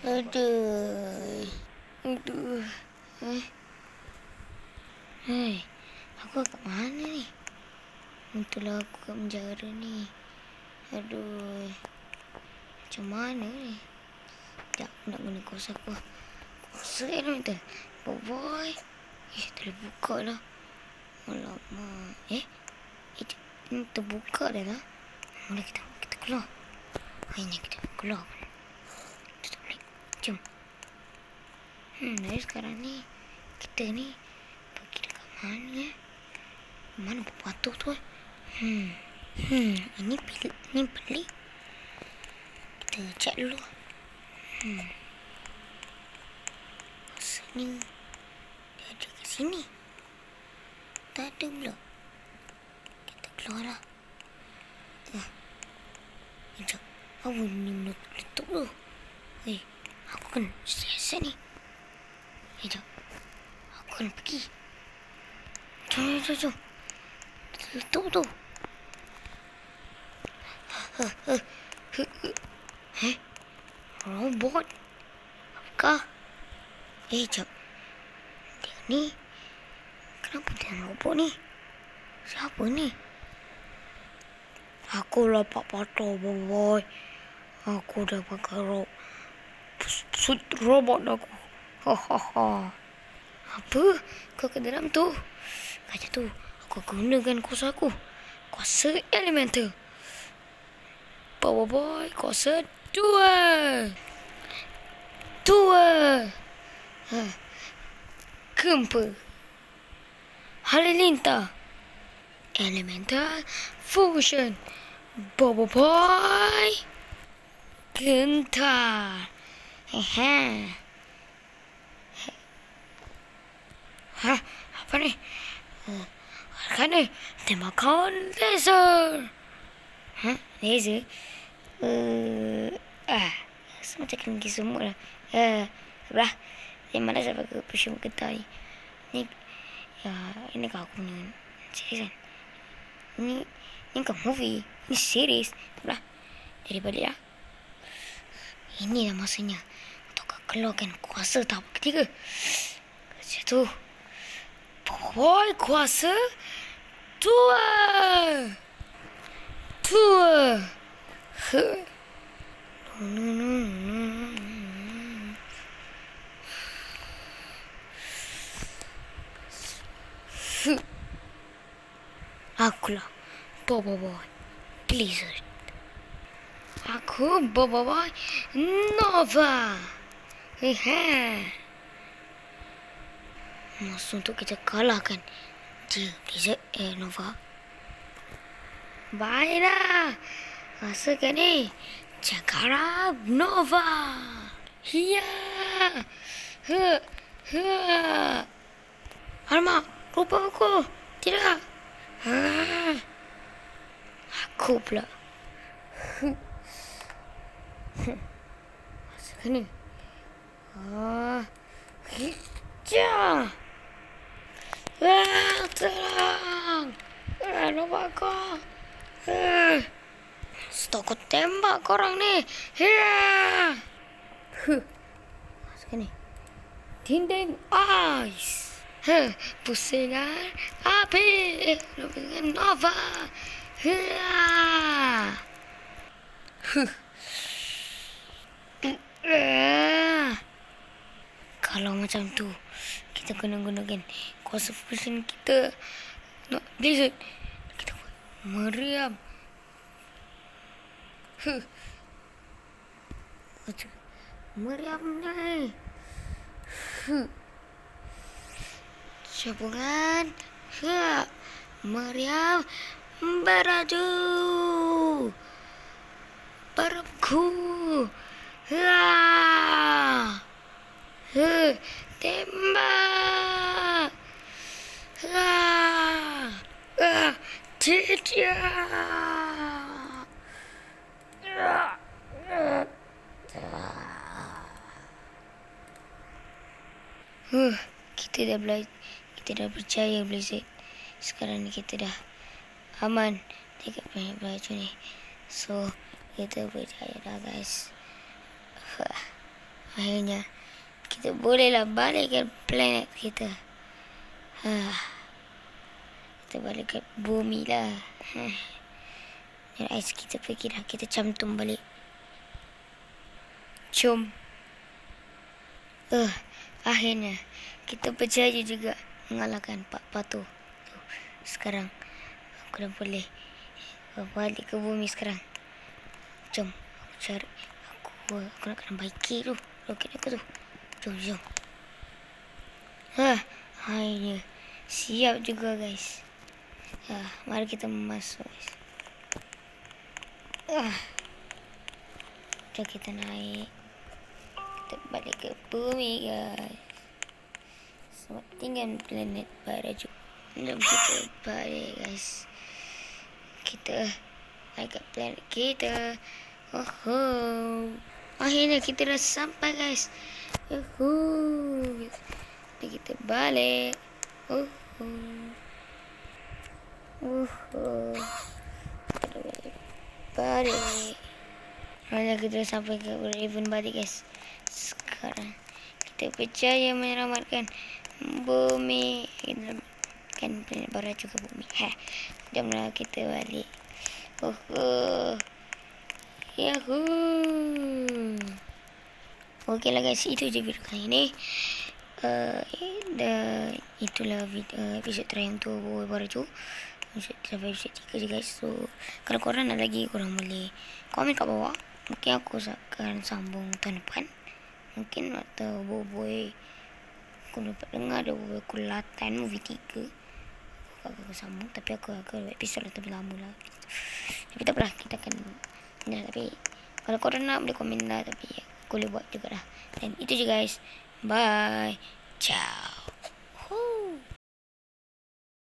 Aduh. Aduh. Hei, aku kat mana ni? Entahlah aku kat penjara ni. Aduh. Macam mana ni? Sekejap aku nak guna kuasa aku. Kuasa elemental. Boy. Terlalu buka lah. Alamak. Terbuka dah lah. Mula kita keluar. Hanya kita keluar. Tutup balik. Jom. Dari sekarang ni kita ni pergi dekat mana Mana batu tu Ini pelik. Kita cek dulu. Masa ni dia ada kat sini. Tak ada pula. Kita keluar lah. Sekejap. Apa ni meletup tu? Aku kan set ni. Sekejap. Aku kan pergi. Jom. Letup tu. Robot. Apakah? Sekejap. Dia ni. Kenapa dia robot ni? Siapa ni? Aku lah Pak Pato, boy. Aku dah pakai suit robot aku. Apa? Kau ke dalam tu? Kata tu, aku gunakan kuasa aku. Kuasa elemental. Power boy, kuasa 2. Gempa. Halilintar. Elemental fusion. Power boy. Gentar. Apa ni? Kan ni tembakan laser. Laser? Semacam kena semut lah. Sebelah. Yang mana saya pakai pusing getah ni. Ini kau aku punya series kan. Ini kau movie. Ini series. Sebelah. Jadi balik lah. Inilah masanya untuk kau keluarkan kuasa tahap ketiga. Macam tu. Boy, kuasa 2. Akulah Bobo Boy Blizzard. Aku Bobo Boy Nova. Masa untuk kita kalahkan dia Blizzard Nova. Baiklah. Rasakan ni Cakara Nova. Hiya. Alamak, lupa aku. Tidak. Aku pula. Rasakan ni. Hijau. Tolong. Nova aku. Stok aku tembak korang ni. Rasakan ni. Dinding ais. Pusingan api. Pusingan Nova. Kalau macam tu, kita kena gunakan kuasa fusion kita. Blizzard. Kita meriam. Meriam ni. Cabungan. Meriam beraju. Berku. Tembak. Tidak. Kita dah percaya Blizzard. Sekarang ni kita dah aman dekat baju ni. So kita percaya dah guys. Akhirnya kita bolehlah balikkan planet kita. Kita balik ke bumi lah. Dan ais kita pergi dah. Kita cantum balik. Jom. Akhirnya kita berjaya juga mengalahkan Pak Patu. Sekarang aku dah boleh balik ke bumi sekarang. Jom aku cari. Aku nak kena baiki tu roket aku tu. Jom. Akhirnya siap juga guys. Mari kita masuk guys. Jom kita naik. Kita balik ke bumi guys. Selamat tinggal planet Baraju. Jom kita balik guys. Kita naik ke planet kita. Akhirnya kita dah sampai guys. Kita balik. Balik. Akhirnya kita sampai ke Raven balik guys. Sekarang kita berjaya menyelamatkan bumi. Kan planet Baraju ke bumi. Jomlah kita balik. Yahoo. Okeylah guys, itu je video kali ni. Itulah episod terakhir untuk Baraju. Sampai episod 3 je guys. So kalau korang nak lagi, korang boleh komen kat bawah. Mungkin aku akan sambung tahun depan. Mungkin atau boy aku dapat dengar ada kulatan movie 3. Aku sambung, tapi aku episod lebih lama lah. Tapi tak apalah, kita akan tapi kalau korang nak boleh komen lah. Tapi aku boleh buat juga lah. Dan itu je guys. Bye. Ciao.